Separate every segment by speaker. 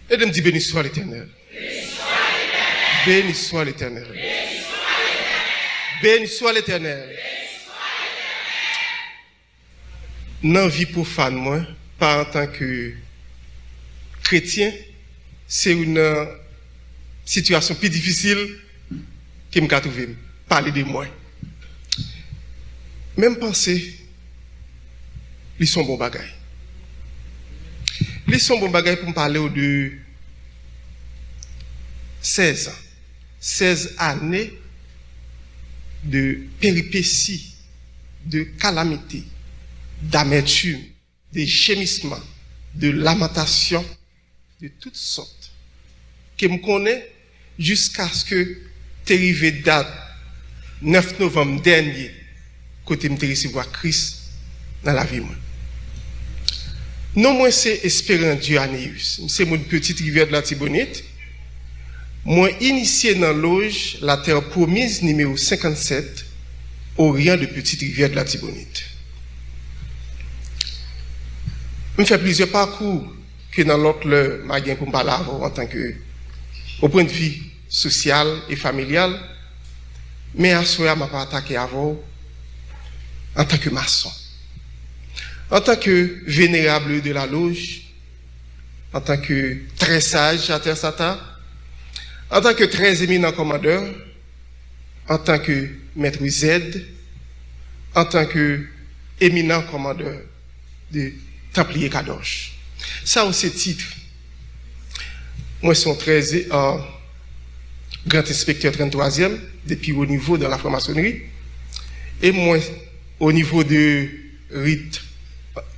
Speaker 1: Et de me dire béni soit l'Éternel. Béni soit l'Éternel. Béni soit l'Éternel. Dans la vie profane, moi, pas en tant que chrétien, c'est une situation plus difficile qui me trouvé. Parler de moi. Même penser, ils sont bons bagailles. Ils sont bons bagailles pour me parler de 16 ans. 16 années de péripéties, de calamités, d'amertume, de gémissements, de lamentations, de toutes sortes, que me connais jusqu'à ce que tu arrivé date 9 novembre dernier, côté me recevoir Christ dans la vie. Non, moi c'est Espérant Dieu Anéus. C'est mon petite rivière de la Tibonite. Moi initié dans l'auge la terre promise numéro 57, Orient de Petite Rivière de la Tibonite. Je fais plusieurs parcours que dans l'autre le magasin pour me parler en tant que au point de vue social et familial, mais à ce moment, je m'a attaqué avant en tant que maçon, en tant que vénérable de la loge, en tant que très sage à Terre Sata, en tant que très éminent commandeur, en tant que maître Z, en tant que éminent commandeur de Templier Kadosh. Ça, c'est titre. Moi, je suis très grand inspecteur 33e, depuis au niveau de la franc-maçonnerie. Et moi, au niveau de rite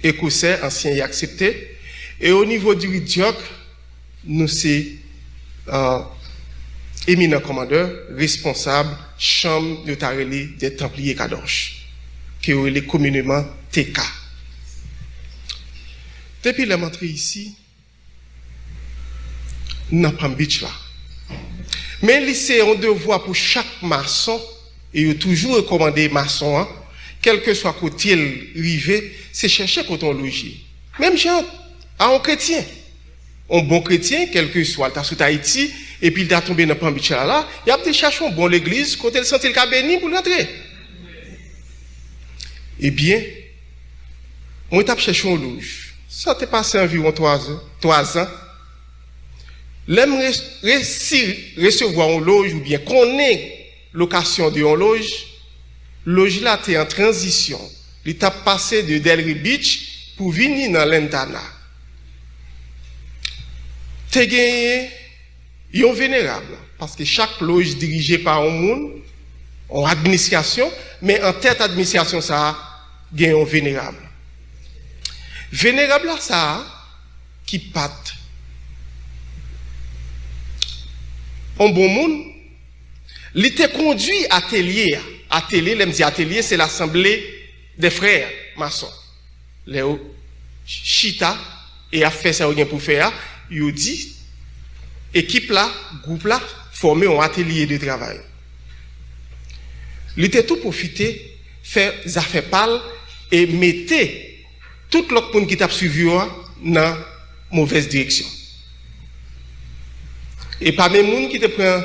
Speaker 1: écossais, ancien et accepté. Et au niveau du rite dioc, nous sommes éminent commandeur, responsable, chambre de Tareli des Templiers Kadosh, qui est communément TK. Depuis la rentrée ici, nous n'avons pas de beach là. Mais c'est un devoir pour chaque maçon, et il a toujours recommandé maçon, hein, quel que soit côté rivé, c'est chercher côté logis. Même genre, à un chrétien. Un bon chrétien, quel que soit, il sous Haïti, et puis il a tombé dans le beach là, il a peut-être cherché un bon l'église, côté le sentir le béni pour l'entrer. Eh bien, on a cherché un loge. Ça t'est passé environ 3 ans. L'aime recevoir un loge ou bien connaître location de un loge là t'es en transition. Il t'a passé de Delray Beach pour venir dans l'Entana. T'es gagné un vénérable parce que chaque loge dirigée par un monde, en administration, mais en tête administration ça gagne un vénérable. Vénérable ça qui patte un bon monde, il était conduit atelier, atelier c'est l'assemblée des frères maçons. Léo Chita et a fait ça pour faire, il dit équipe là, groupe là formé un atelier de travail. Il était tout profité faire des affaires pâles et mettait tout l'autre monde qui t'a suivi dans mauvaise direction. Et pas même monde qui te prend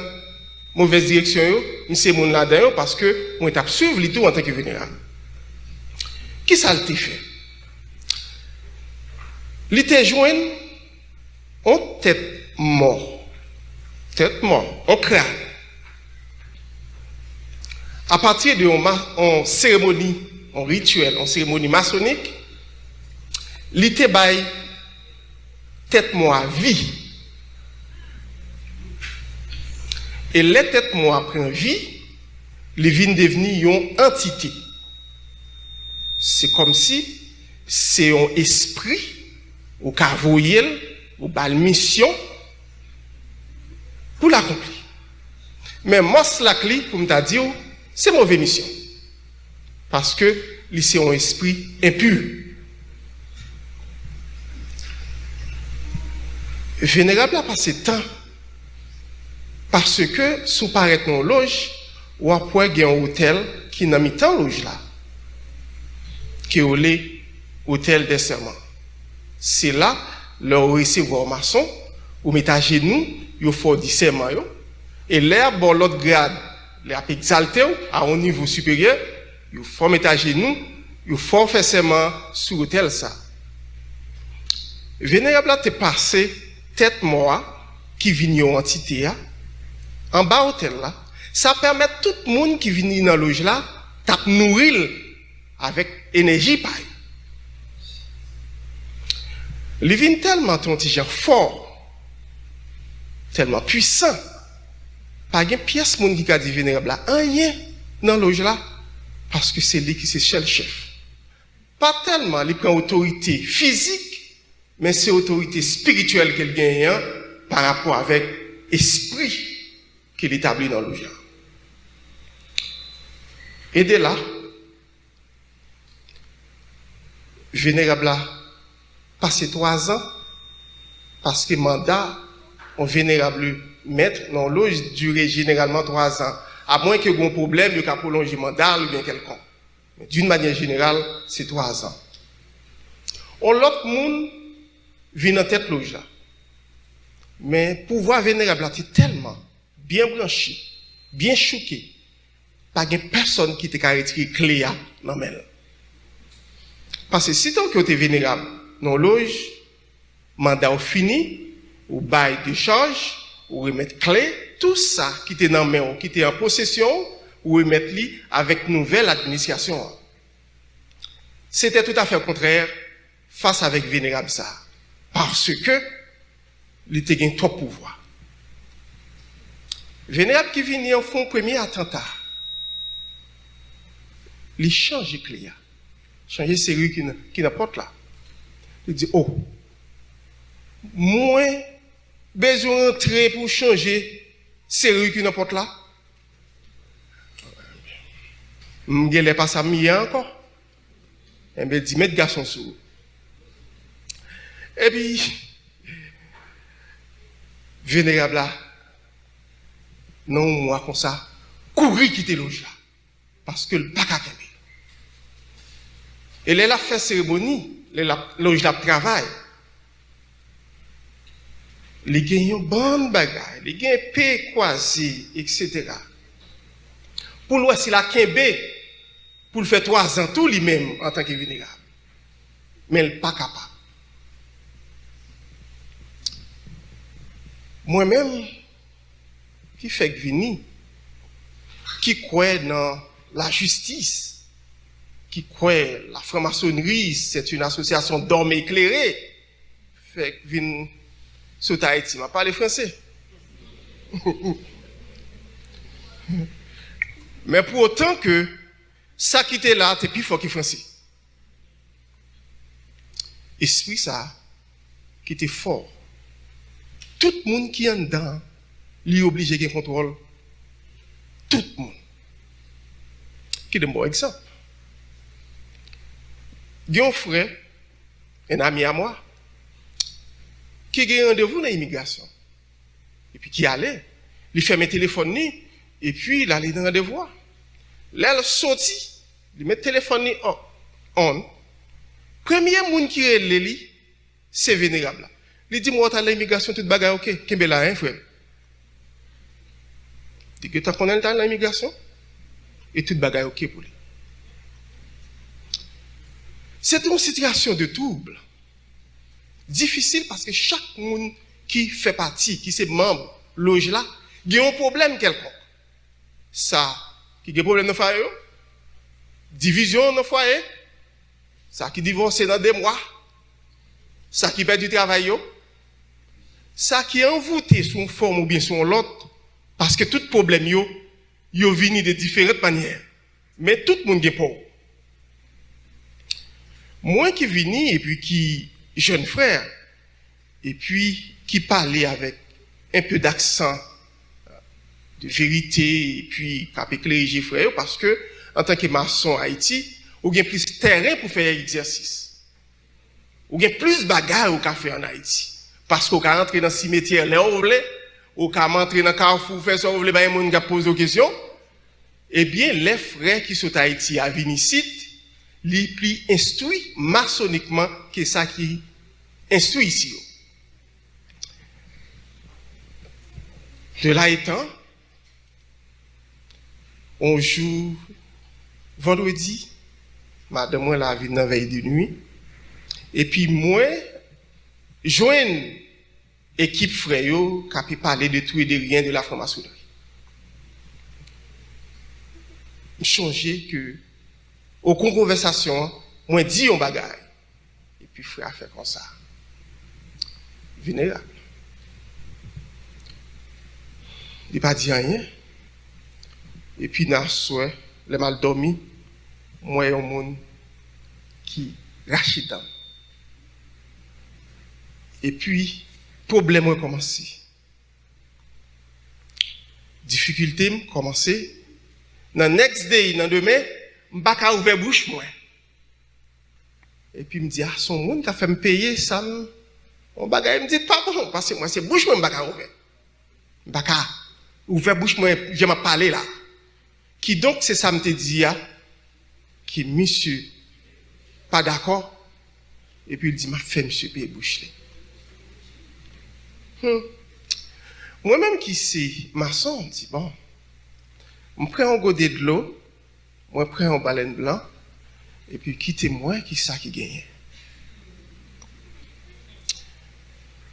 Speaker 1: mauvaise direction, c'est mon là-dedans parce que on t'a suivi tout en tant que vénérable. Qui ça le fait? Il était joint en tête mort, en crâne. À partir de en cérémonie, en rituel, en cérémonie maçonnique, il était bail tête moi vie. Et les têtes moi prennent vie, les viennent devenir une entité. C'est comme si c'est un esprit au cavoyel, au bal mission pour l'accomplir. Mais moi, cela pour me dire, c'est mauvaise mission. Parce que c'est un esprit impur. Vénérable a passé temps parce que sous paraître dans loge ou après il y a un hôtel qui n'a mis tant loge là qui est l'hôtel des serments. C'est là leur recevoir maçon ou mettez à genoux, vous faites du serment, et l'air, bon, l'autre grade, l'air exalté à un niveau supérieur, vous faites mettre à genoux, vous faites faire serment sur l'autel ça. Vénérable a te passé tête mort qui vient en entité en bas hôtel là. Ça permet tout le monde qui vient dans la loge là, de nourrir avec énergie pareil. Il vient tellement fort, tellement puissant. Pas une pièce monde qui a dit vénérable là, rien dans la loge là, parce que c'est lui qui c'est seul chef. Pas tellement il prend autorité physique, mais c'est autorité spirituelle qu'il gagne par rapport avec l'esprit qu'il établit dans le genre. Et de là, vénérable a passé 3 ans, parce que le mandat, on vénérable maître, non, loge durait généralement 3 ans. À moins qu'il y ait un problème, il y a prolonger le mandat ou bien quelconque. Mais d'une manière générale, c'est 3 ans. On l'autre monde vient en tête loge là. Mais pouvoir vénérable est tellement bien branché, bien choqué, pas de personne qui te caractérise clé dans la parce que si tant que tu es vénérable dans la loge, mandat fini, ou bail de charge, ou remettre clé, tout ça qui est dans la main, qui est en possession, ou remettre li avec nouvelle administration. C'était tout à fait contraire face avec vénérable ça. Parce que il était un trop pouvoir. Vénérable qui vient en fond premier attentat. Il change clé. Changer série qui n'importe là. Il dit, oh, moins besoin d'entrer pour changer série qui n'importe là. Je ne vais pas ça encore. Et bien, dit, mettre garçon sous. Et puis, vénérable là, non, moi, comme ça, courir quitter loge là. Parce que le pas qu'à camper. Et là, fait cérémonie, la loge là travail. Les gagnent une bonne bagaille, les gagnent paix croisée, etc. Pour lui, c'est la kembe, pour le faire 3 ans, tout lui-même, en tant que vénérable. Mais il n'est pas capable. Moi-même, qui fait que vini, qui croit dans la justice, qui croit la franc-maçonnerie, c'est une association d'hommes éclairés, fait que vini sur Haïti, m'a parlé français. Mais pour autant que ça qui était là, c'est plus fort que français. Esprit ça, qui était fort. Tout le monde qui est en dedans, lui est obligé de contrôle. Tout le monde. Qui est un bon exemple. Il y a un frère, un ami à moi, qui a un rendez-vous dans l'immigration. Et puis qui allait, il fait mes téléphones, et puis il allait dans le rendez-vous. Là, il sortit, il met le téléphone on. Premier monde qui est là, c'est vénérable. Il dit, moi, tu as l'immigration, toute bagaille, ok, qu'est-ce que là, hein, frère? Il dit que tu connais l'immigration, et toute bagaille, ok pour lui. C'est une situation de trouble. Difficile parce que chaque monde qui fait partie, qui est membre, loge là, il y a un problème quelconque. Ça, qui a un problème dans le foyer, division dans le foyer, ça qui divorce dans 2 mois, ça qui perd du travail, ça qui est envoûté sous une forme ou bien sous l'autre, parce que tout problème, yo vient de différentes manières. Mais tout le monde est pauvre. Moi qui vini et puis qui jeune frère, et puis qui parlait avec un peu d'accent de vérité, et puis qui a éclairé frère, parce que en tant que maçon Haïti, ou bien plus terrain pour faire l'exercice. Ou bien plus bagarre au café en Haïti. Parce qu'on peut rentrer dans le cimetière, là, ou peut rentrer dans le carrefour, faire ça, ou bien, il y a posé des questions. Eh bien, les frères qui sont à Haïti à Vinicite, les plus instruits maçonniquement que ça qui instruit ici. De là étant, on joue vendredi, madame moi la vie dans veille de nuit, et puis moi, joindre équipe frère qui peut parler de tout et de rien de la franc-maçonnerie. Changer que, aux conversations, moi dis un bagage, et puis frère fait comme ça. Vénérable. Il n'a pas dit rien. Et puis, dans le soir, le mal dormi, moi, il y a un monde qui rachète. Et puis, problème a commencé. Difficulté a commencé. Dans le next day, dans demain, je ne peux pas ouvrir la bouche. Moi. Et puis, il me dit, ah, son monde qui a fait me payer, ça me. On bagaille, me dit pas bon, parce que moi, c'est bouche, moi, je ne peux pas ouvrir. Je ne peux pas ouvrir la bouche, moi, je vais parler là. Qui donc, c'est ça, me te dit, qui, monsieur, pas d'accord. Et puis, il dit, m'a fait, monsieur, payer bouche. Moi-même qui suis maçon, je dis, bon, je prends un godet de l'eau, je prends un baleine blanc, et puis quittez-moi, qui ça qui gagne.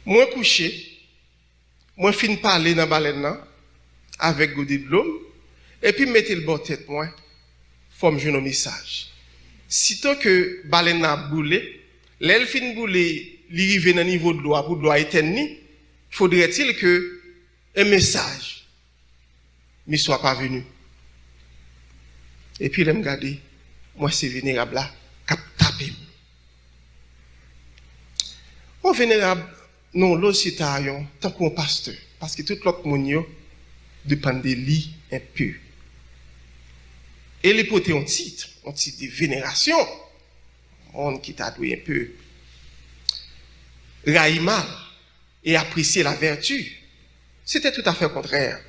Speaker 1: Moi couché, moi fin parler dans baleine là, avec godet de l'eau, et puis mettez le bord tête moi, forme je un message. Sitôt que baleine a boulé, l'elle fin boulé, li rive dans niveau de l'eau pour l'eau éternelle, faudrait-il que un message ne soit pas venu. Et puis, il me regarde, moi, c'est vénérable là, qui a tapé. On vénérable, non, l'autre citoyen, tant qu'on pasteur, parce que tout l'autre monde dépend de lui un peu. Et les potes ont titre de vénération, on qui t'a doué un peu, raille mal et apprécier la vertu. C'était tout à fait contraire.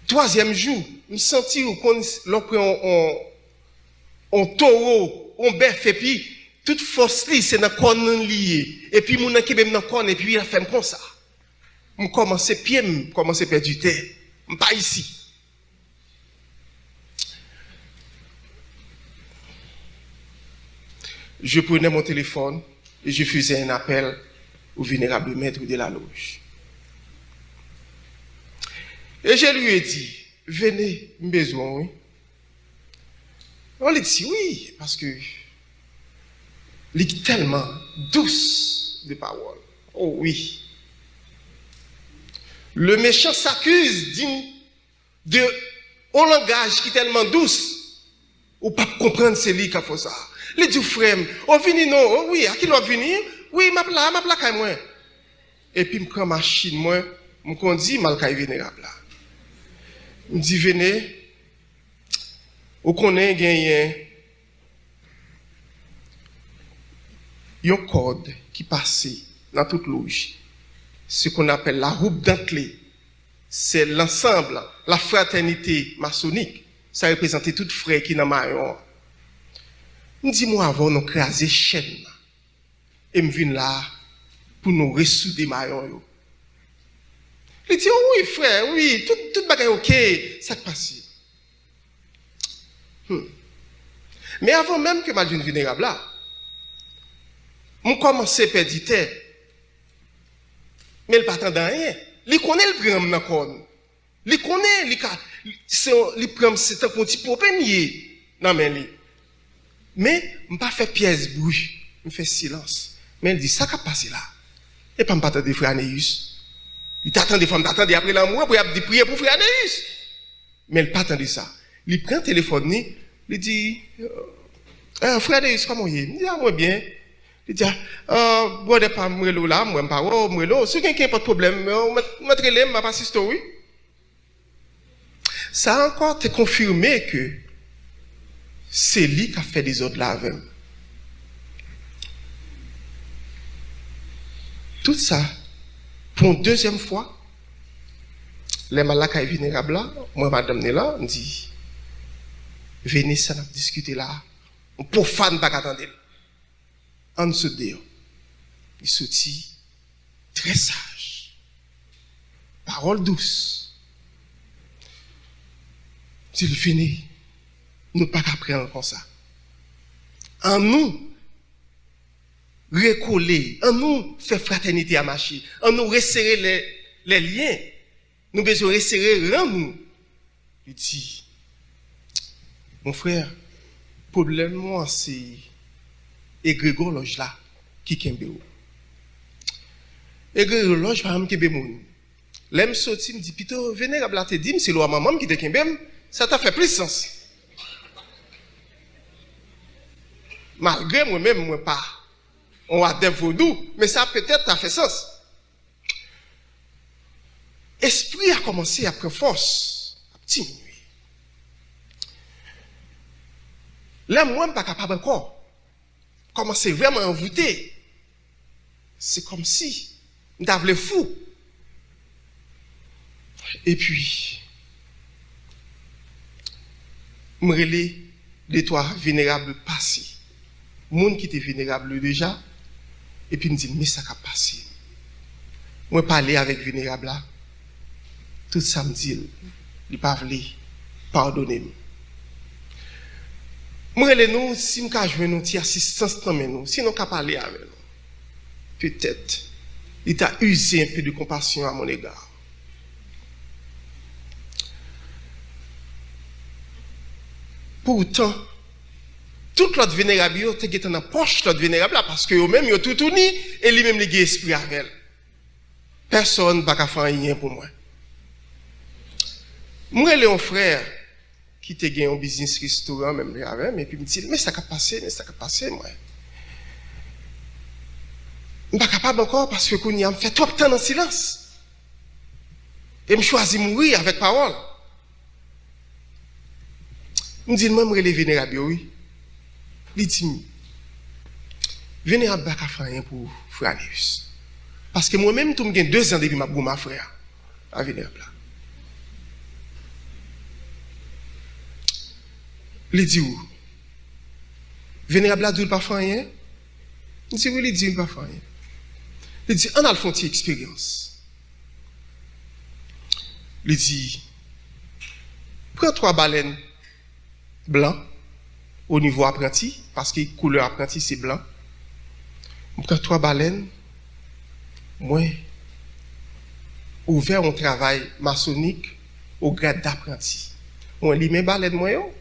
Speaker 1: Troisième jour, je senti qu'on on taureau, on bœuf, et puis toute force c'est dans le corps lié. Et puis mon qui même dans le corps, et puis il a fait comme ça. Je commence pied, je commence à perdre du temps. Je ne suis pas ici. Je prenais mon téléphone et je faisais un appel au vénérable maître de la loge. Et je lui ai dit, venez, besoin, oui. On lui dit oui, parce que il est tellement douce de parole. Oh oui. Le méchant s'accuse de un langage qui est tellement douce, ou pas comprendre c'est lui qui a fait ça. Il dit frère, on vient non, oh oui, à qui l'on venir? Oui, m'a pla moi. Et puis, je prends ma machine, moi, je conduis mal vénérable là. Je dis, venez, vous connaissez, il y a un code qui passe dans toute loge. Ce qu'on appelle la roue dentelée. C'est l'ensemble, la fraternité maçonnique. Ça représente tout frère qui est dans maillon. Dis-moi avant nous craser chaîne. Et me viens là pour nous ressouder maillon. Il dit, oh oui, frère, oui, tout bagaille ok, ça passe. Mais avant même que ma jeune vénérable là, je commençais à perdre du temps. Mais il ne s'attend à rien. Il connaît le programme dans le corps. Il connaît, il prend c'est un petit problème dans mes mains. Mais je ne fais pas faire pièce bruit, je fais silence. Mais il dit, ça qui a passé là. Et pas me pas de frère Néus. Il t'attend des femmes, t'attend après l'amour, pour il prier pour frère Néus. Mais il n'a pas attendu ça. Il prend le téléphone, il dit, frère Néus, comment il est? Il dit, ah, moi bien. Il dit, bon, de pas moi là, moi pas, oh, moi là, si quelqu'un n'a pas de problème, mettre les mains, pas assister, oui. Ça a encore te confirmé que c'est lui qui a fait des autres là avec. Tout ça, pour une deuxième fois, les malades vénérables là, moi, madame là, on dit, venez, ça n'a discuté là, on profane pas qu'attendre. En dessous de il sortit très sage, parole douce. S'il finit, nous pas qu'à prendre comme ça. En nous, recoller, en nous faire fraternité à marcher, en nous resserrer les liens, nous besoin resserrer en nous. Il dit, mon frère, problème moi c'est égrégore loge là qui kembe ou. Égrégore loge par exemple kembe moun. L'aime sorti me dit plutôt vénérable là te dit c'est loi maman qui te kembe, ça t'a fait plus sens. Malgré moi-même moi pas on a des vaudou, mais ça peut-être t'a fait sens. Esprit a commencé à prendre force, à diminuer. Là, moi, je ne suis pas capable encore. Commencer vraiment à envoûter. C'est comme si je voulais fou. Et puis, je me relais des toits vénérables passés. Monde qui était vénérable déjà. Et puis, je me dis, mais ça a passé. Moi, parler avec vénérable là. Tout ça me dit, il ne pas voulu pardonner. Moi, nous, si nous avons une assistance dans nous, si nous avons parlé avec nous, peut-être, il t'a usé un peu de compassion à mon égard. Pourtant, toute l'autre vénérable, tu es dans la poche l'autre vénérable parce que eux-mêmes, ils ont tout uni et lui-même, il a esprit avec elle. Personne ne va faire rien pour moi. Moi, j'ai un frère qui te gagné un business restaurant, même avec, et puis il me dit, mais ça a passé, moi. Je ne suis pas capable encore parce que je me fait trop de temps en silence. Et je choisis de mourir avec parole. Je me dis, moi, je suis vénérable, oui. Il dit, vénérable, je ne vais pas faire rien pour frère Neus. Parce que moi-même, je suis 2 ans depuis ma frère, à vénérable. Il dit où? Vénérable a dit pas faire rien? Il dit oui, il dit pas faire rien. Il dit on a le fond expérience. Il dit prends 3 baleines blancs au niveau apprenti parce que couleur apprenti c'est blanc. Prends 3 baleines moi ouvert un travail maçonnique au grade d'apprenti. Moi lis mes baleines moi yo.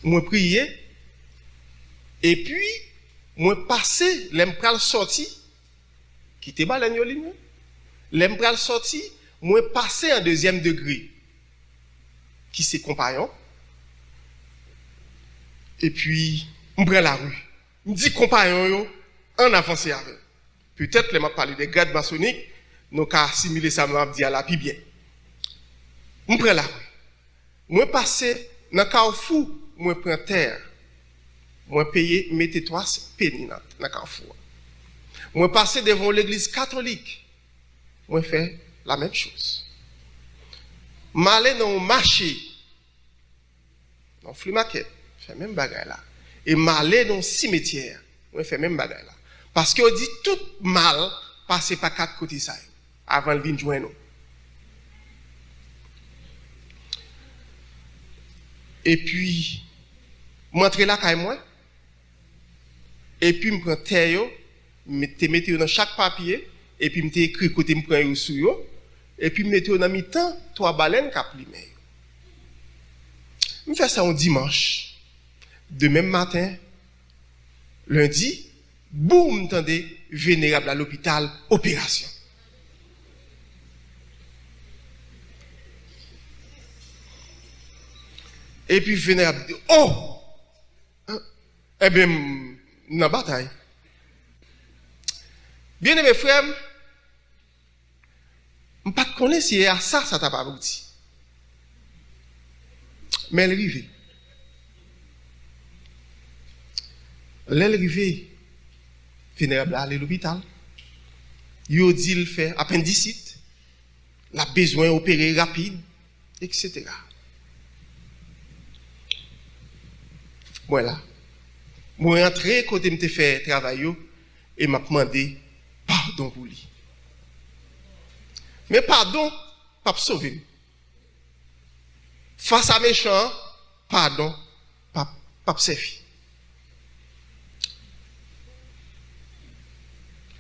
Speaker 1: Moi prier et puis moi passer l'aime pral sorti qui te baleine yo ligne l'aime pral sorti moi passer en 2e degré qui c'est compagnon et puis on prend la rue me dit compagnon yo en avancer avec peut-être les m'a parlé des grades maçonniques nous ca assimiler ça m'a dit à la plus bien on prend la rue moi passer dans Carrefour moi prends terre, moi payer, mettez 3 penny dans le carrefour. Moi passer devant l'église catholique, moi fais la même chose. M'aller dans le marché, dans le flea market, fais même bagaille là. Et m'aller dans le cimetière, moi fais même bagaille là. Parce qu'on dit tout mal passer par 4 côtés ça, avant de venir joindre nous. Et puis, m'entrer là quand moi et puis me prend terre mettre dans chaque papier et puis me écrit côté me prend sous yo et puis mettre dans mi-temps 3 baleines cap limé me fait ça un dimanche de même matin lundi boum tendez vénérable à l'hôpital opération et puis vénérable dit oh eh bien, dans la bataille. Bien aimé frère, je ne sais pas si à ça t'a pas abouti. Mais elle arrive. Elle arrive, vénérable à l'hôpital. Il dit qu'il fait appendicite, il a besoin d'opérer rapide, etc. Voilà. Moi, rentré, côté me fait travail, et m'a demandé pardon. pardon pour lui. Mais pardon, pas sauver. Face à méchant, pardon, pas servir.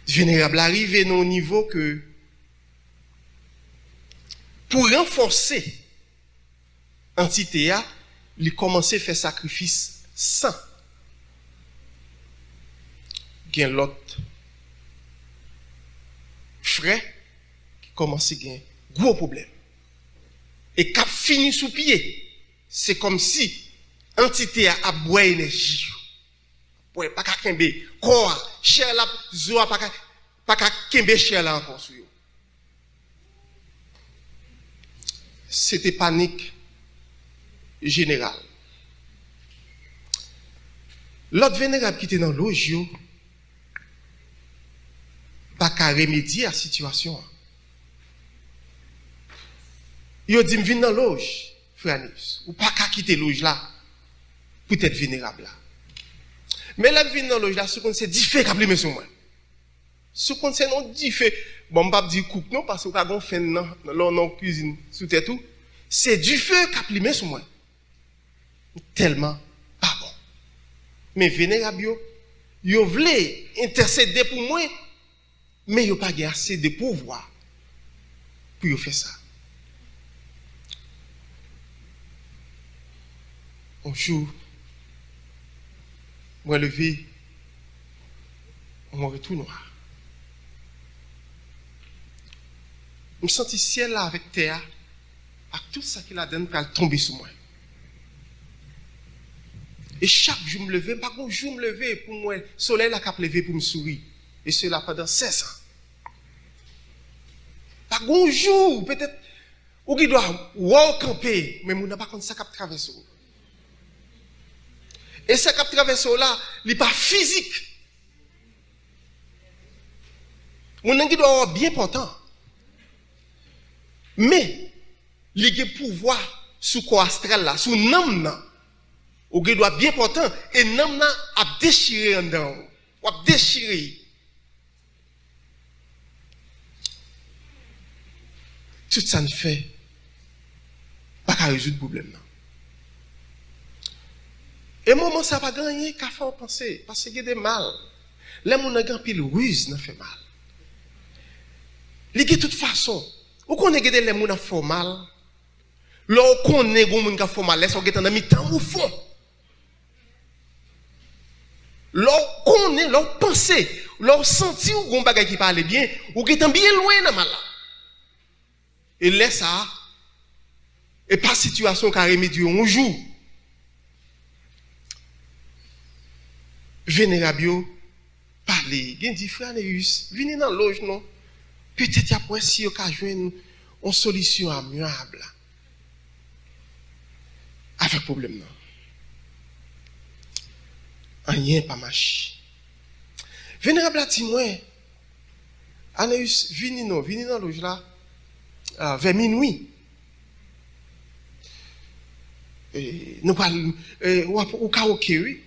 Speaker 1: Vénérable arrive à un niveau que pour renforcer l'entité, il commence à faire sacrifice sans. Il y a l'autre frère qui commence à avoir un gros problème. Et quand fini sous pied, c'est comme si l'entité a boire énergie. Ouais, pas qu'à kembe corps, chair la zoa pas qu'à kembe chair là encore sur. C'était panique générale. L'autre vénérable qui était dans loge, pas qu'à remédier à la situation. Il dit, viens dans loge, frère Nils, ou pas qu'à quitter loge là, peut-être vénérable là. Mais là, viens dans loge là, ce qu'on c'est diffé qu'à plimer sur moi. Ce qu'on c'est non diffé, bon, on va pas dire cook non, parce qu'on a fait dans cuisine, sous tête tout. C'est du feu qu'à plimer sur moi. Tellement pas bon. Mais vénérable, yo voulait intercéder pour moi, mais yo pas assez de pouvoir pour faire ça. Un jour, moi levé, mon retour noir. Je me sens ciel là avec terre, avec tout ça qu'il a donné pour tomber sur moi. Et chaque jour me lever, pas un jour me lever pour moi, le soleil a levé pour me sourire. Et cela pendant 16 ans. Pas un jour, peut-être, ou qui doit camper, mais on n'a pas comme ça qui traverse. Et ça qui traverse là, il n'est pas physique. On a doit avoir bien portant. Mais, il a pouvoir sous corps astral là, sous nam ou qui doit bien portant, et nam a déchiré en dedans, ou a déchiré. Tout ça ne fait pas qu'à résoudre le problème. Et moment ça pas gagné qu'à faire penser, parce qu'il y a des mal. Les gens qui ont pile ruse n'a fait mal. De toute façon, ou qu'on ait des gens qui font mal, là qu'on ait des gens qui font mal, laisse-on dans mi-temps au fond. Là qu'on ait, là penser, là senti ou gon bagay qui parle bien, ou qui est bien loin dans mal. Et laisse ça, et pas situation qui a remédié un jour. Vénérable, parler, bien dit frère Néus, venez dans loge non. Peut-être après si vous avez joué une solution amiable avec problème non. Rien pas marché. Vénérable a dit moi, Anéus, venez dans loge là vers minuit. Et nous parlons au karaoké oui.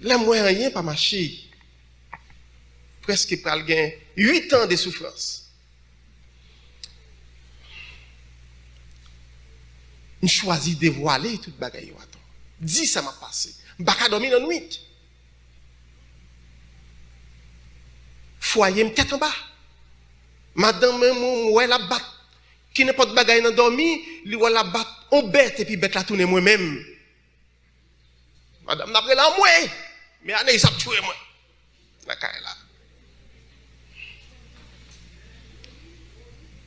Speaker 1: Là, moi, rien pas marché. Presque pas le gain. 8 ans de souffrance. Je choisis de voiler toute bagaille. 10 ça m'a passé. Je ne vais pas dormir dans la nuit. Foyer, me tête en bas. Madame, moi, la bat. Qui n'est pas de bagaille dans dormir, lui, la bat, on bête, et puis bête la tourner moi-même. Madame, d'après la moi. Mais Anne, ça tué moi. La caille là.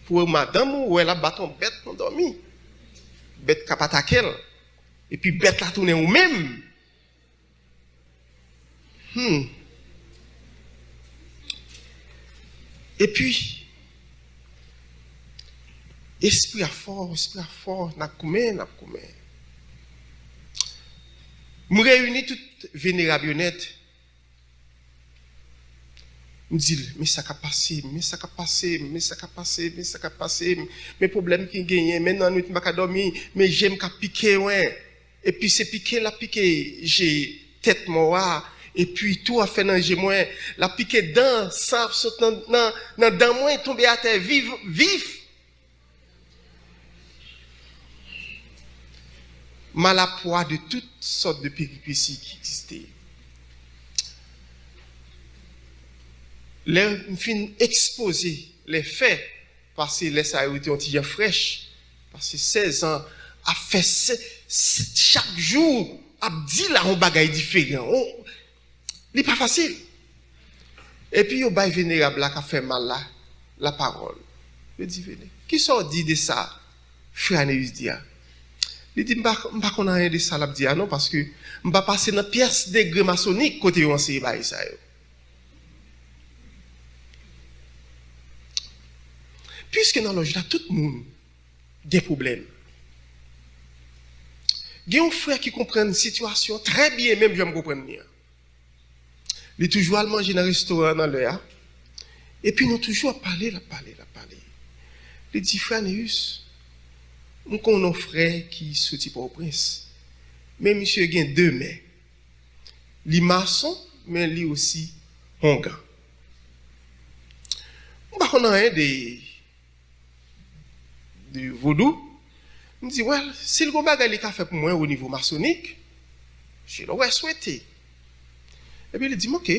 Speaker 1: Pour madame, ou elle a bâton bête pour dormir. Bête qui a attaqué. Et puis bête la tourner ou même. Et puis, esprit à fort, n'a combien. Je réunis toute vénérable honnête. Je me dis, mais ça a passé. Mes problèmes qui gagnent, maintenant, je ne peux pas dormir, mais j'aime qu'à piquer, ouais. Et puis, c'est piqué, j'ai tête morte, Et puis tout a fait dans moi, la piqué dedans, ça saute dans moi, tombé à terre vif. Mal à poids de toutes sortes de péripéties qui existaient. Les fin exposer les faits, parce que les ça a été un petit fraîche, parce que 16 ans, a fait chaque jour, a dit là un bagage différent. C'est pas facile. Et puis, au bail vénérable là, qui a fait mal là, la parole. Il dit, venez. Qui sont dit de ça, frère Neus dia? Il dit, m'pas qu'on a rien de ça, là, dit, non, parce que m'pas passer dans pièce degré maçonnique côté où on s'est bail ça. Puisque dans l'âge là, tout le monde a des problèmes. Il y a un frère qui comprend une situation très bien, même je me comprends bien. Il est toujours à manger dans un restaurant dans l'heure. Et puis nous toujours à parler. Il dit, frère Neus, nous avons un frère qui sortit pour au prince. Mais monsieur a deux mains. Il est maçon, mais il est aussi hongan. On a un de vaudou. Il dit, well, si le combat a fait pour moi au niveau maçonnique, je l'aurais souhaité. Et puis il dit, ok,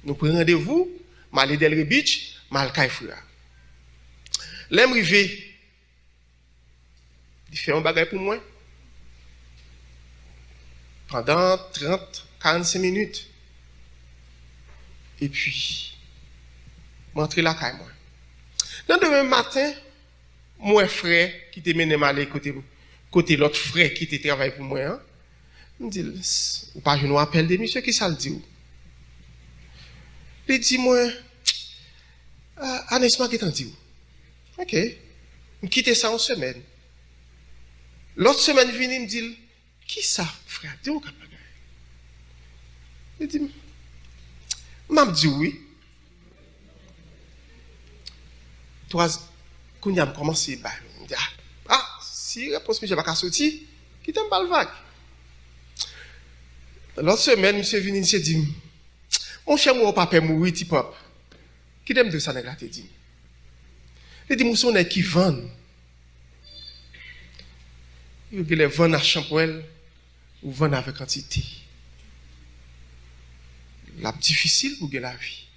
Speaker 1: nous prenons rendez-vous, mal Delray Beach, mal Kaifra. L'aime rivé, il fait un bagage pour moi. Pendant 30-45 minutes. Et puis, je rentre là, quand moi. Le demain matin, mon frère qui te mené mal côté l'autre frère qui te travaille pour moi, hein, me dit, ou pas, je nous appelle des monsieur qui ça le dit. Il dit, moi, Anesma qui t'en dit. Ok. Je quitte ça en semaine. L'autre semaine, il me dit, qui ça, frère? Dis-moi, il dit, m'a dit oui. Toi, quand il a commencé, il dit, si réponse, monsieur, pas sortir, qui t'aime pas le vague. L'autre semaine, monsieur venu, il s'est dit, mon cher, mon papa mourir, petit pop. Qui t'aime de ça, nègre, te dit. Il dit, mon son est qui vend. Il y a les vendre à Champoel ou vendre avec quantité. La difficile pour la vie.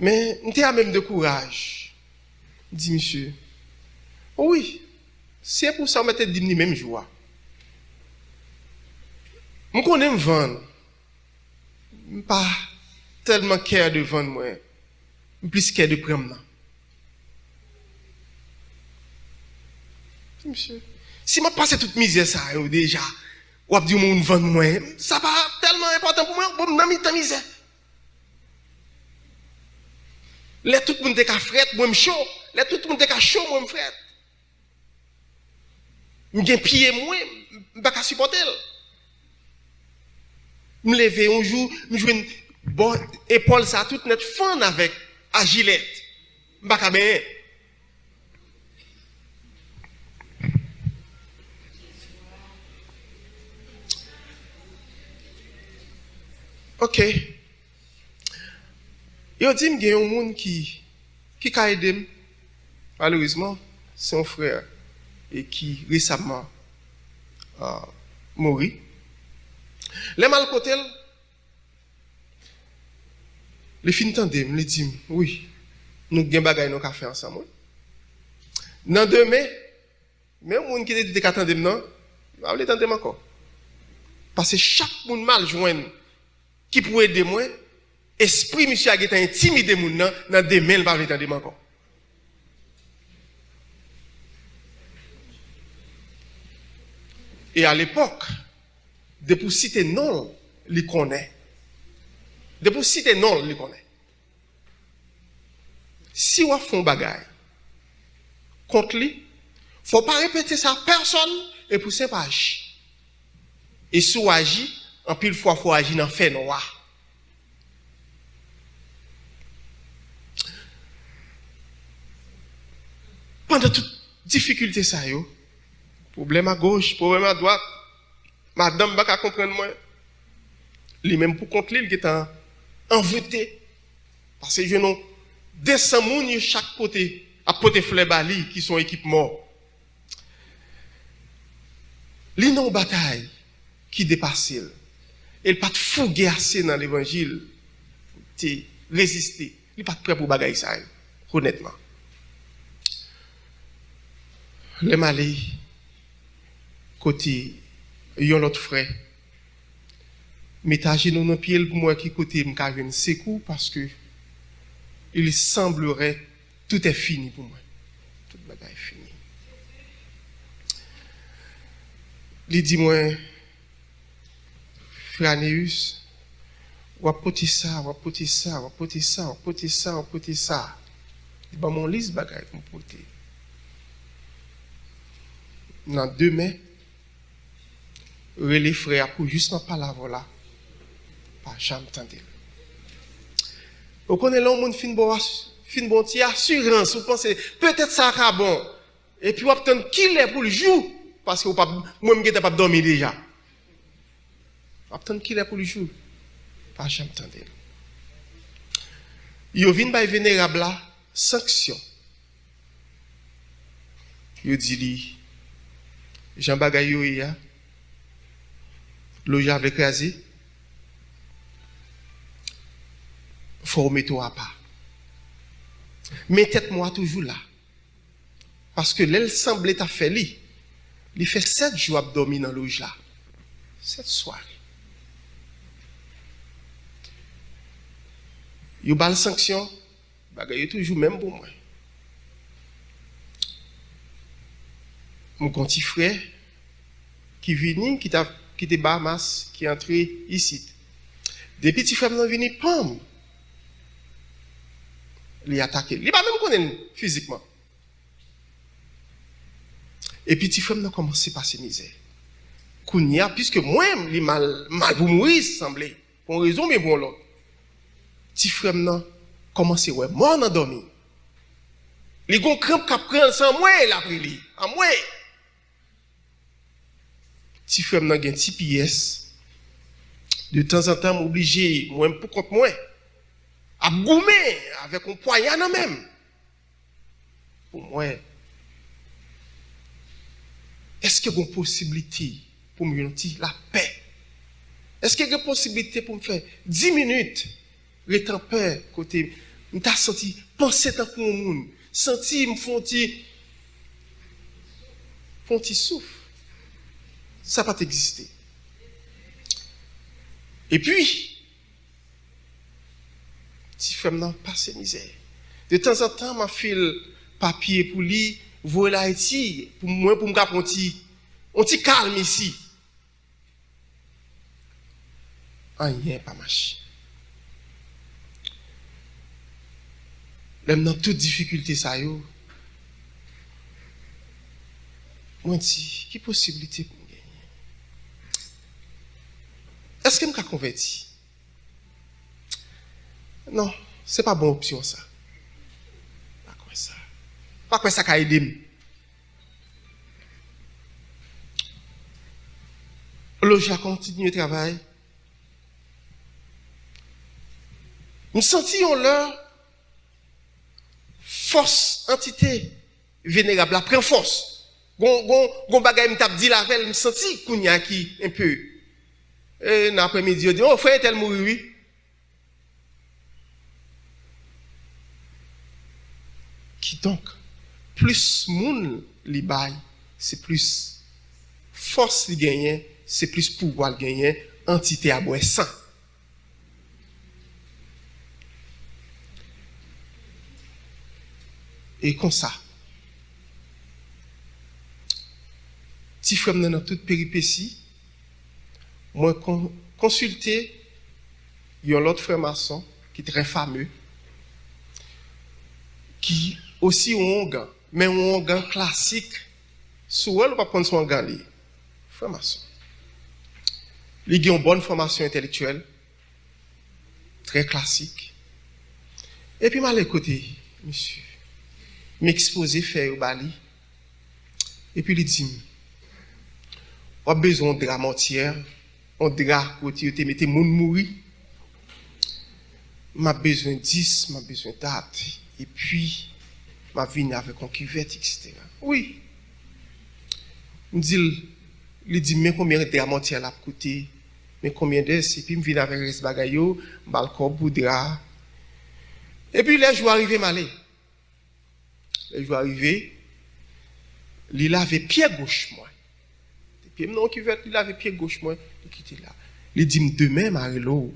Speaker 1: Mais nous avons même de courage. Dit monsieur, oui, c'est pour ça que je me même joie. Je connais me vendre. Pas tellement cœur de vendre moi. Plus cœur de prendre. Monsieur, si je passe toute misère ça déjà, ou a dit mon vendre moi, ça pas tellement important pour moi, bon dans mi misère. Là tout le monde est fret, moi me chaud, là tout le monde est chaud, moi me fret. M'gen pied moi, pas supporter. Me lever un jour, me joindre bon épaule ça toute net fan avec agilette. M'pas bien. Ok. Yo dit qu'il y a un monde qui a aidé. Malheureusement, c'est un frère et qui récemment mort. Les mal côté, les fins tandem, les dit oui, nous avons bagay nous ka faire ensemble. Dans demain, même monde qui était tandem non, va aller tandem encore. Parce que chaque monde mal joindre qui pourrait aider moi, esprit monsieur a été intimidé moun nan dans demain il va aller tandem encore. Et à l'époque, de pour citer non, il connaît. De pour citer non, il connaît. Si on fait un bagay contre lui, faut pas répéter ça à personne et pour ça pas agir. Et si on agit, en pile fois faut agir dans fait noir. Pendant toute difficulté ça yo, Problème à gauche, problème à droite. Madame va comprendre moi. Lui-même pour compte lui, il est envoûté. Parce que je n'ai 200 personnes chaque côté, à côté fleur bali, qui sont équipements. Li non bataille qui dépasse. Il pas de fouguer assez dans l'évangile. Te résister. Il pas prêt pour bagaille ça. Honnêtement. Les malais, côté, yon l'autre frère. Mettez genoux dans pied pour moi qui côté m'ka vinn secours parce que il semblerait tout est fini pour moi. Tout bagaille fini. Il dit moi frère Néus, ou apporter ça, ou apporter ça, ou apporter ça, ou apporter ça, ou apporter ça. Il dit mon liste bagaille pour porter. Dans 2 mai, les frères pour justement pas la voilà. Pas jamais entendu. Vous connaissez l'homme monde fin bon assurance, vous pensez peut-être ça sera bon. Et puis vous attendez qu'il est pour le jour parce que vous pas moi me pas dormir déjà. Vous attendez qu'il est pour le jour. Pas jamais entendu. Yo vinn bay vénérable là sanction. Yo dit li Jean bagay yo ya loja avec crasé formé toi à part. Mais tête moi toujours là. Parce que l'elle semblait t'a fait li. Il fait 7 jours à dormir dans loge là. 7 soirées. Yo bal sanction, bagay yo toujours même pour moi. Mon petit frère qui vini qui te Bahamas qui est entré ici. Des petits frères sont venus pam. Les attaquer. Il pas même connaître physiquement. Et puis petit frère n'a commencé par ses misères. Kounia puisque moi-même il mal pour mourir semblait pour une raison mais pour l'autre. Petit frère n'a commencé ouais mort dans dormi. Les gon crampe cap prendre sans moi la pri en moi. Petit frère n'a gen petit pièce. De temps en temps m'obligé moi pour compte moi à goumer avec un poignard dans même. Pour moi est-ce qu'il y a une possibilité pour me donner la paix? Est-ce qu'il y a une possibilité pour me faire 10 minutes rester en paix côté m'ta senti penser tant pour un monde, senti me font petit souffle. Ça pas exister. Et puis si femme n'a pas ses misères. De temps en temps m'a file papier pour lui voler Haïti pour moi pour me prendre un petit calme ici. Rien pas marché. Même dans toute difficulté ça yo. Moi dis, qui possibilité pour gagner? Est-ce que me converti? Non, c'est pas bonne option ça. Pas quoi ça. Pas quoi ça ka aider. Le j'ai continué le travail. Nous sentions leur force entité vénérable la prend force. Gon bagay me t'a dit la veille, me senti kounya qui un peu dans après-midi on dit oh frère tel mourir oui. Qui donc plus moun li bay, c'est plus force li gagne, c'est plus pouvoir gagner entité à bois sang. Et comme ça, si frère dans toute péripétie, moi consulter un autre frère maçon qui est très fameux, qui aussi un gant, mais un gant classique. Sous elle, on va prendre son gant li, frère maçon. Il a une bonne formation intellectuelle, très classique. Et puis mal écouté, monsieur. M'exposer faire au bali et puis il dit a besoin de drap entière, on drap côté te mettez moun mourir. M'a besoin 10, m'a besoin date et puis m'a venu avec un cuvette etc. Oui. Me dit il dit mais combien de drap entière l'a coûté, mais combien d'heures et puis me vient avec res bagayo, balcon pour drap. Et puis les jours arrivé m'aller. Les jours arrivé, il avait pied gauche moi. Puis non cuvette, il avait pied gauche moi, il quitte là. Il dit demain Marelo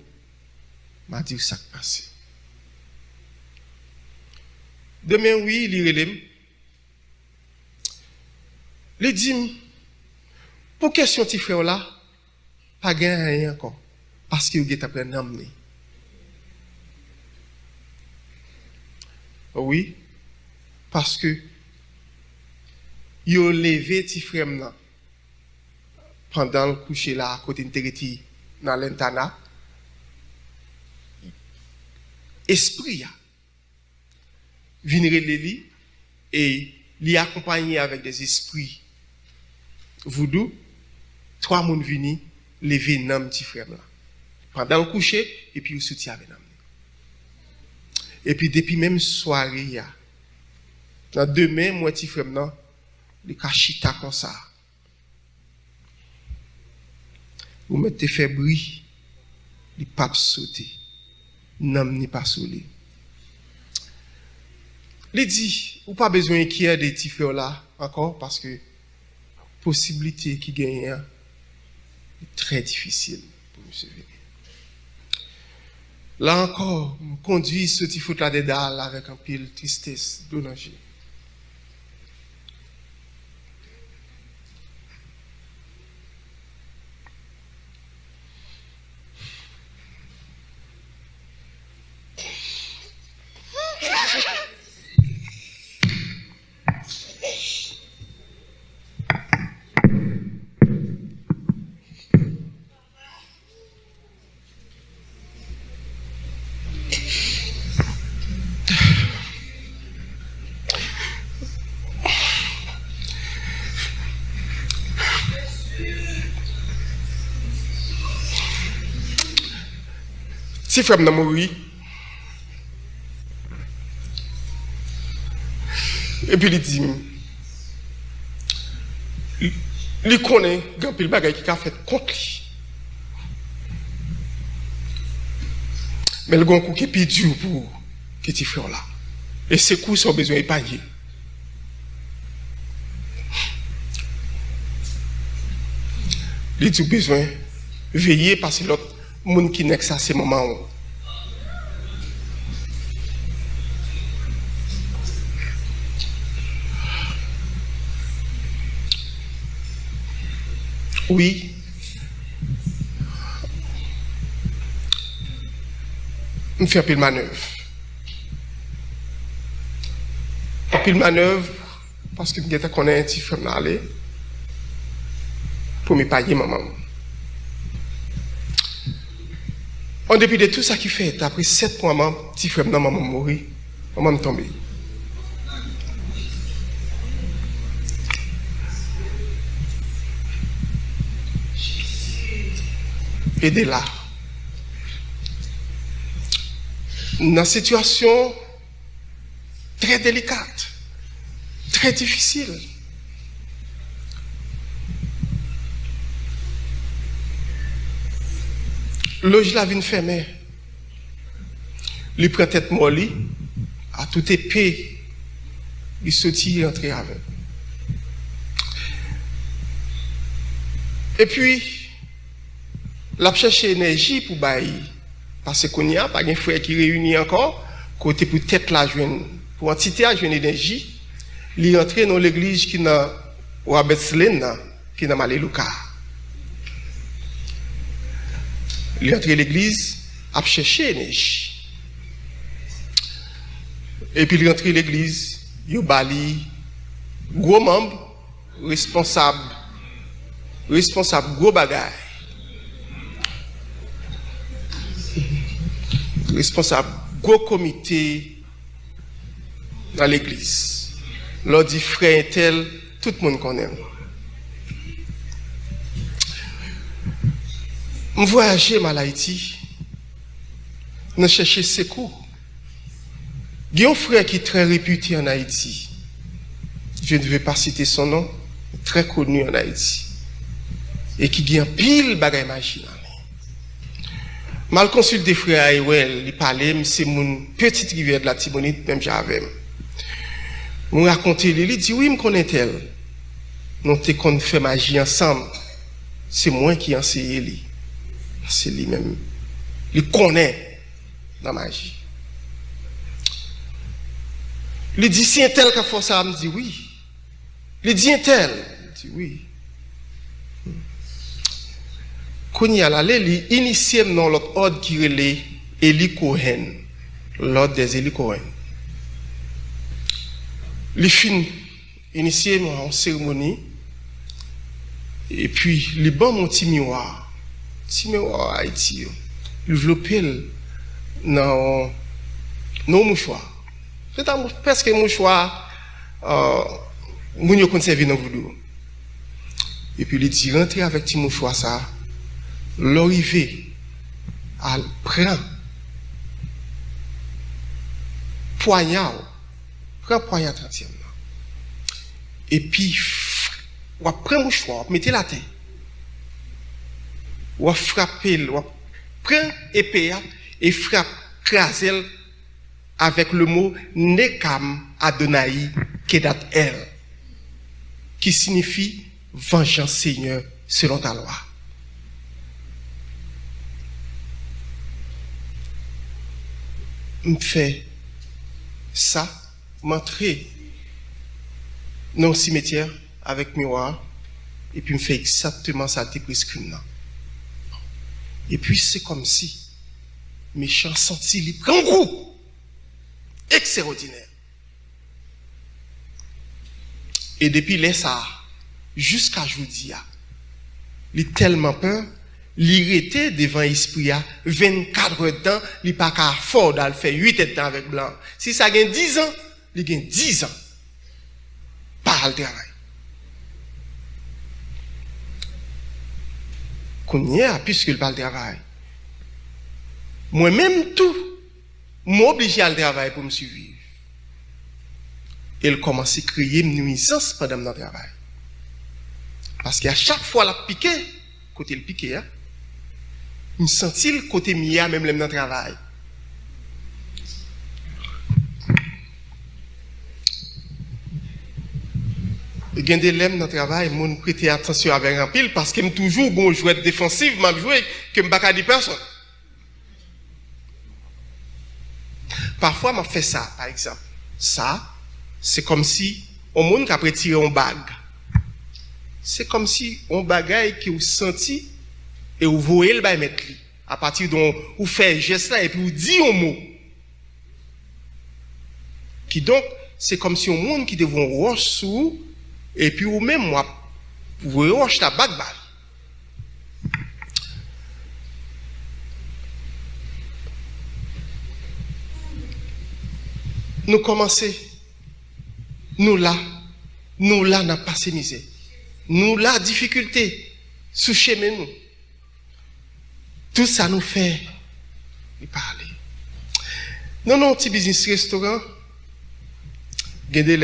Speaker 1: m'a dit ça qui passe. Demain oui, il relève. Il dit pour question petit frère là, pas gain rien encore parce qu'il est après emmené. Oui, parce que il a levé petit frère là pendant le coucher là à côté de Tereti dans l'internat. Esprit a venir les et l'y accompagner avec des esprits voodoo. 3 moun vini lever nam petit frère là pendant le coucher et puis il soutient avec nam. Et puis depuis même soirée ya dans demain moi petit frère là il cachita comme ça. Vous mettez fait bruit, il pas sauter. Nam ni pas soulé. Il dit, ou pas besoin qu'il y ait des petits frères là encore parce que possibilité qui gagne est très difficile pour me sauver. Là encore, me conduit ce petit foot là dedans avec un pile tristesse, danger. Si frère n'a mouru, et puis il dit, il connaît grand pile bagay qui a fait contre lui. Mais le grand coup qui est plus dur pour petit frère là. Et ces coups sont besoin d'épargner. Il dit besoin veiller parce que l'autre monde qui n'est que ça, c'est moment où. Oui. On fait un peu de manœuvre. Un peu de manœuvre parce que je connais un petit frère d'aller pour me payer maman. En dépit de tout ça qui fait, après 7 mois, mon petit frère maman mourir, maman tombé. Et de là, dans une situation très délicate, très difficile, loge la vie fermée, lui prend tête molly, à toute épée, il sortit rentrer avec. Et puis, l'a cherché énergie pour bailler. Parce qu'on n'y a pas de frère qui réunit encore, côté pour tête la jeune, pour entité à jeune énergie, il est entré dans l'église qui n'a ou à Bethlehem, qui n'a malé Lucas. Il est entré dans l'église, a cherché énergie. Et puis il est entré dans l'église, il a bali, gros membre, responsable, gros bagaille. Responsable, gros comité dans l'église. L'on dit frère tel, tout le monde connaît. Je voyageais à Haïti, je cherchais secours. Il y a un frère qui est très réputé en Haïti. Je ne vais pas citer son nom, très connu en Haïti. Et qui a un pile bagay magie. Mal consulté frère Aïwel, il parlait, c'est mon petite rivière de la Tibonite, même j'avais. Je racontais, il dit oui, je connais tel. Nous avons fait magie ensemble. C'est moi qui enseigne lui. C'est lui-même. Il connaît la magie. Il dit si un tel qui a fait ça, me dit oui. Il dit un tel, il dit oui. Quand il y a là, il initie dans l'autre ordre qui est Eli Cohen, l'ordre des Eli Cohen. Il finit initié en cérémonie et puis il bon mon petit miroir Haïti, il développé dans nos mouchoirs. C'est presque un mouchoir moun yo conservé dans voodoo. Et puis il dit rentrer avec petit mouchoir ça, l'arrivée à prend poignard 30e. Et puis on prend mouchoir, mettez la tête. On frapper, on prend épée et frappe craser avec le mot Nekam Adonai Kedat El, qui signifie vengeance Seigneur selon ta loi. Je fais ça, m'entrer dans le cimetière avec miroir, et puis je fais exactement ça de presque. Et puis c'est comme si méchant senti il prend goût extraordinaire. Et depuis là ça jusqu'à aujourd'hui, il a tellement peur, il était devant l'esprit 24 heures de temps, il n'a pas qu'à fort d'aller faire 8 heures de temps avec blanc. Si ça gagne 10 ans, il gagne 10 ans. Par le travail. Qu'on y a, puisqu'il parle de travail. Moi-même tout, m'oblige à le travail pour me suivre. Et il commence à crier une nuisance pendant mon travail. Parce qu'à chaque fois la piqué, côté le piqué, je sens le côté mia même dans le travail. Il y a des lèvres dans le travail, je prête attention avec un pile parce que je toujours bon joueur défensif, je joue que je ne peux pas dire personne. Parfois, je fais ça, par exemple. Ça, c'est comme si on monde qui a tiré une bague. C'est comme si on bagaille qui vous senti et vous voyez le bail mettre lui. À partir dont vous faites geste là et puis vous dites un mot. Qui donc, c'est comme si on monde qui devait roche sous et puis vous même moi vous roche la bague balle. Nous commençons, nous là, n'a pas ces misères. Nous là, difficulté, sous chemin nous. Tout ça nous fait parler. Non, petit business restaurant, gardez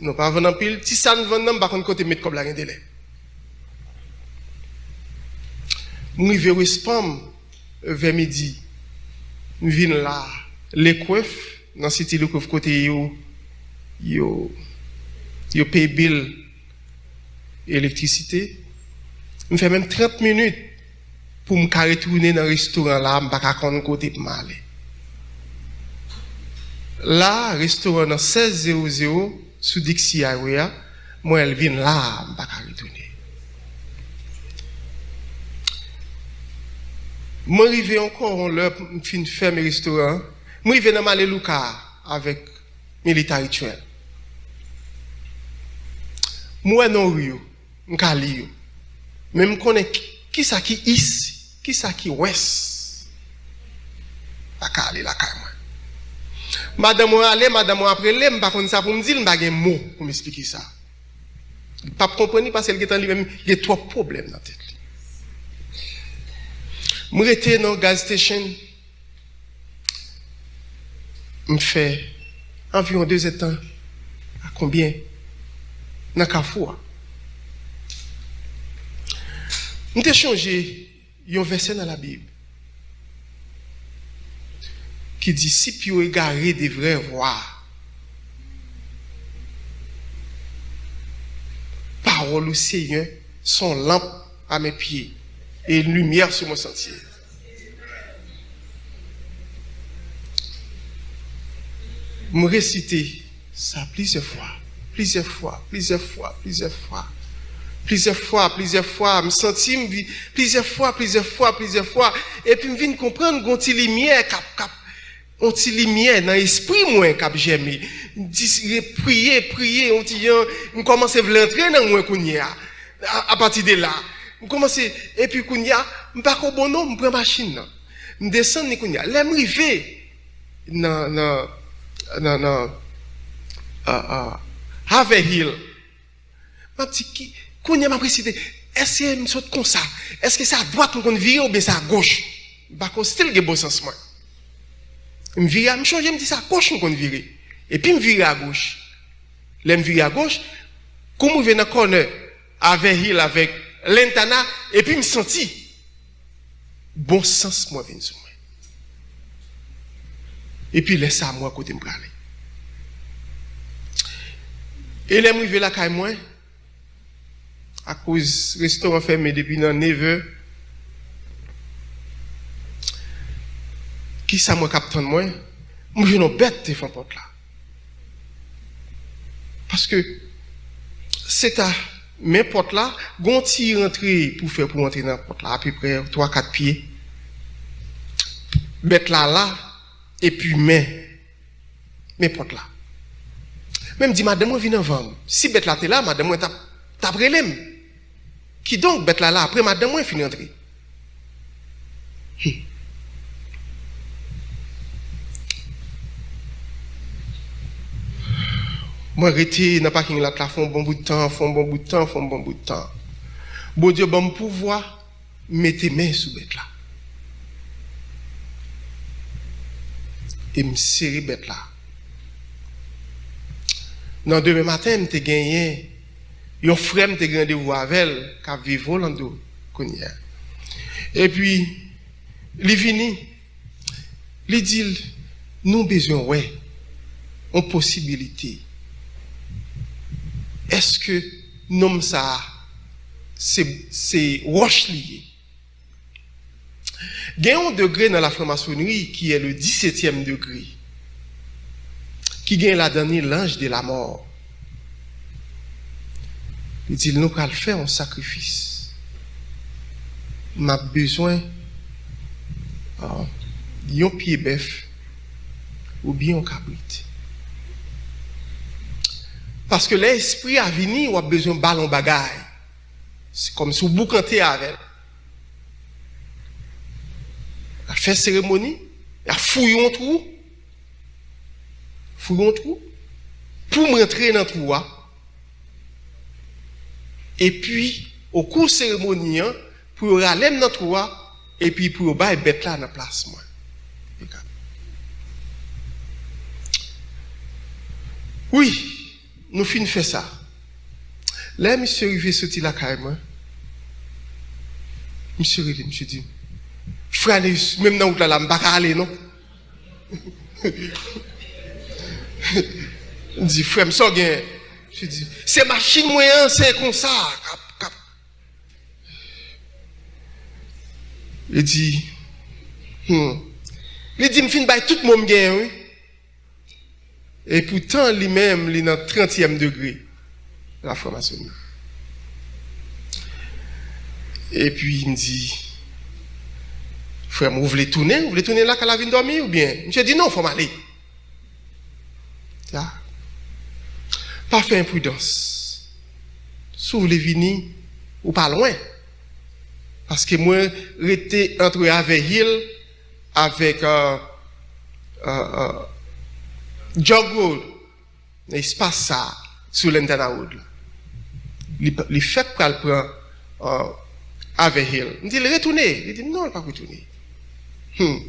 Speaker 1: nous pas vendre pile, si ça nous vend, par contre, côté mettre comme la gardez les. Nous arrivons au spam vers midi. Nous venons là, les coiffes. Dans le cité de côté, yo paye bill électricité. Je fais même 30 minutes pour me retourner dans le restaurant là, je ne sais pas côté pour m'aller. Là, restaurant dans 1600 sous Dixie Highway, moi elle vient là, je ne sais pas retourner. Je suis arrivé encore l'heure pour faire mes restaurants. Moi, je vais dans Malélouka avec militaire rituel. Moi, non, Rio, je suis même je connais qui ça qui ici, qui ça qui ouest. La Kali, la Kali. Madame, madame, après, je ne sais pas ça pour me dire, je n'ai pas un mot pour m'expliquer ça. Je ne comprends pas parce qu'elle est lui-même, il y a trois problèmes dans la tête. Je suis dans la gas station. Je fais environ 2 ans. À combien? Dans Carrefour. Je changé un verset dans la Bible qui dit si puis égaré devrait voir parole au Seigneur sont lampe à mes pieds et lumière sur mon sentier. Je réciter ça plusieurs fois, je me sentis plusieurs fois, et puis je viens comprendre qu'on t'y lumière on t'y lumière dans l'esprit moi cap j'aime prier on t'y on commence à l'entrer dans moi kounya à partir de là on commence et puis kounya me pas ko bon nom me prend machine me descend ni kounya l'aime river non Harvey Hill ma petit kounya m'a précisé est-ce que me saute comme ça est-ce que c'est à droite qu'on vire ou bien c'est à gauche pas qu'on style que bon sens moi me vire me changer me dit ça à gauche qu'on vire et puis me vire à gauche l'aime vire à gauche comme on vient dans corner Harvey Hill avec Lentana et puis me senti bon sens moi vient sur moi et puis laisse ça moi côté me parler et l'aime arrivé là caille moi à cause restaurant fermé depuis dans 9h qui ça moi captain moi je non bête te font porte là parce que c'est à mes portes là gonti rentrer pour entrer dans porte là à peu près 3-4 pieds bête là et puis mes portes là même dit madame moi vient vendre si bête là t'es là madame moi t'a brelem qui donc bête là après madame moi fin rentrer moi rester dans parking là font bon bout de temps bon Dieu bon pouvoir mettre main sous bête là et me serrer bête là dans demain matin me te gagné un frère me te gagné rendez-vous avec elle qui vit Orlando connait et puis il vini il dit nous besoin ouais en possibilité est-ce que nom ça c'est roche lié il y a un degré dans la franc-maçonnerie qui est le 17e degré qui gagne la dernière l'ange de la mort il dit nous allons faire un sacrifice m'a besoin d'un pied bœuf ou bien un cabrit. Parce que l'esprit a venu, ou a besoin de ballon bagaille. C'est comme si vous boucantez avec. Il a fait cérémonie, il a fouillé un trou. Pour rentrer dans le trou. Et puis, au cours de la cérémonie, pour aller dans le trou, et puis pour aller bête là dans la place. Oui. Nous finissons faire ça. Là, monsieur arrivé sorti la carrément. Monsieur dit, frère, même dans la route, je ne vais pas aller, non? Il dit, frère, je dis, c'est machine moyen, c'est comme ça. Il dit, il dit, je finis par tout le monde gagne, oui. Et pourtant, lui-même, il est dans le 30e degré de la franc-maçonnerie. Et puis, il me dit, frère, vous voulez tourner là qu'à la vie dormir ou bien? Je dis non, il faut m'aller. Pas faire imprudence. Si vous voulez venir, ou pas loin. Parce que moi, j'étais entre Harvey Hill avec Jog Road, il se passe ça sur l'Internet Road. Il fait qu'elle prend avec elle. Il dit, il retourner. Il dit, non, il ne pas retourner. Je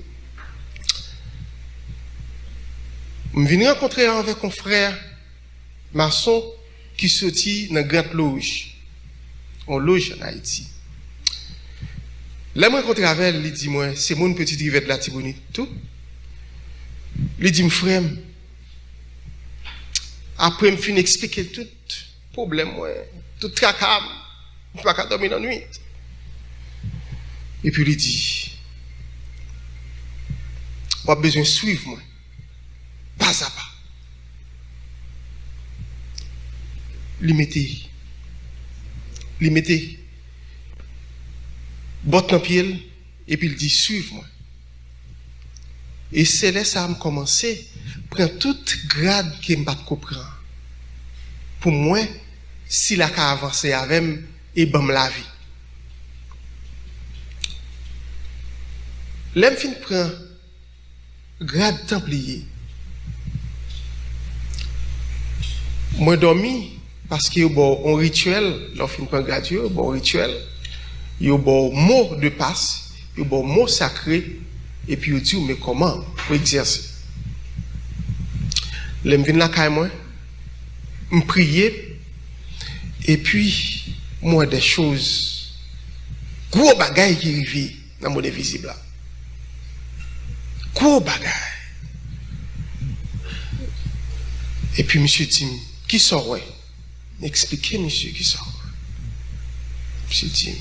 Speaker 1: viens rencontrer avec un frère maçon qui sortit dans une grande loge. On loge en Haïti. Là, je rencontre avec elle, il dit, moi, c'est mon petite rivette de la Tibonite, tout. Il dit, mon frère, après, je finis d'expliquer tout problème, tout tracas, je ne peux pas dormir la nuit. Et puis, il dit, on a besoin de suivre, moi, pas à pas. Il mettait botte dans pied et puis il dit suivre-moi. Et c'est là ça a commencé prend toute grade qui me pas comprendre. Pour moi, si la ka avancer avec et bam la vie. L'aime fin prend grade templier. Moi dormi parce qu'il y a un rituel, lorsqu'on prend grade, il y a un rituel. Il y a un mot de passe, il y a un mot sacré, et puis il dit, mais comment pour exercer? Je viens là, je prie, et puis, moi, des choses, gros bagailles qui arrivent dans le monde invisible là. Gros bagailles. Et puis, monsieur dit, qui sort, ouais? Expliquez, monsieur, qui sort. Monsieur dit,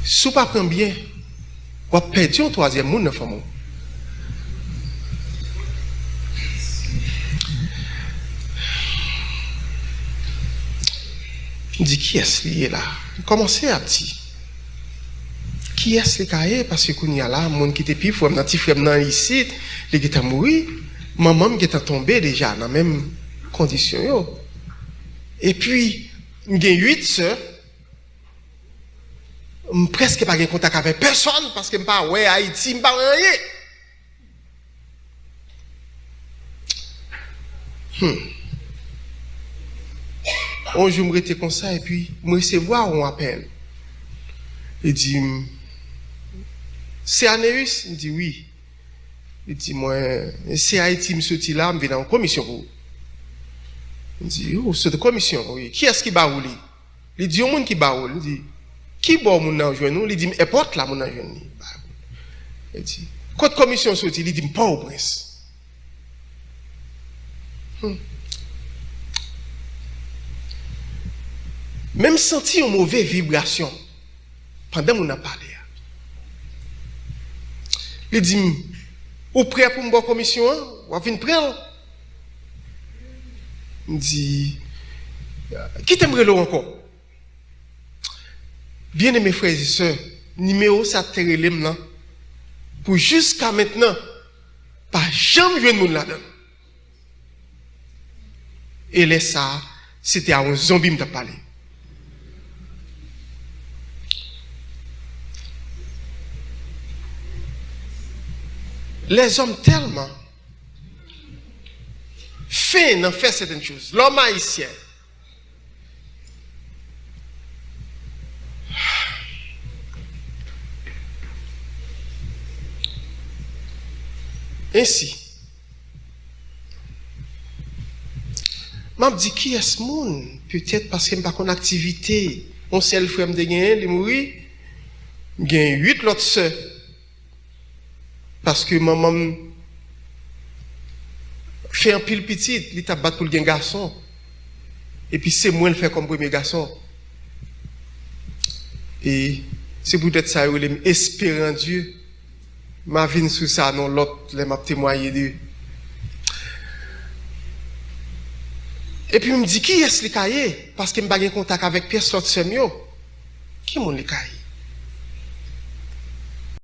Speaker 1: si vous ne prenez pas bien, vous perdez un troisième monde dans la famille. Je dis, qui est-ce qui est là? Commencez à petit. Qui est-ce qui est là? Parce que quand il y a là, mon qui était pire, mon petit frère ici, il est mort, maman qui est tombée déjà dans la même condition. Et puis, il y a 8 sœurs. Je n'ai presque pas de contact avec personne parce que je ne pas ouais Haïti, je ne pas rien. Un jour, je me comme ça et puis je recevoir un appel. Il dit, c'est Anéus? Il dit oui. Il dit, moi, c'est Haïti, je suis sorti là, je viens en commission. Il dit, oh, c'est de commission, oui. Qui est-ce qui va rouler? Il dit, il y a un monde qui va rouler. Il dit, qui bon moun nan jwenn nou? Il dit, importe la moun nan jwenn ni. Il dit, quand commission sorti, il dit, pas au prince. Même senti une mauvaise vibration pendant qu'on a parlé. Il dit, ou prêt pour une bonne commission? Ou venir prêt? Il dit, qui t'aimerait encore? Bien aimés frères et sœurs, numéro ça terrelem là pour jusqu'à maintenant pas jamais jouer monde là-dedans. Et là ça c'était à un zombie me parler. Les hommes tellement fin d'en faire certaines choses. L'homme haïtien ainsi, m'a dit qui est ce monde? Peut-être parce que je n'ai pas une activité. On sait le frère de gagner, il mourit. Il y a 8 autres sœurs. Parce que maman fait un pile petit, il t'a battu pour le garçon. Et puis c'est moi le faire comme premier garçon. Et c'est peut-être ça, je espère en Dieu. Ma vie sous ça, non, l'autre, m'a témoigné de. Et puis, il me dit, qui est-ce qui est? Parce que je n'ai pas de contact avec personne, qui est-ce qui est?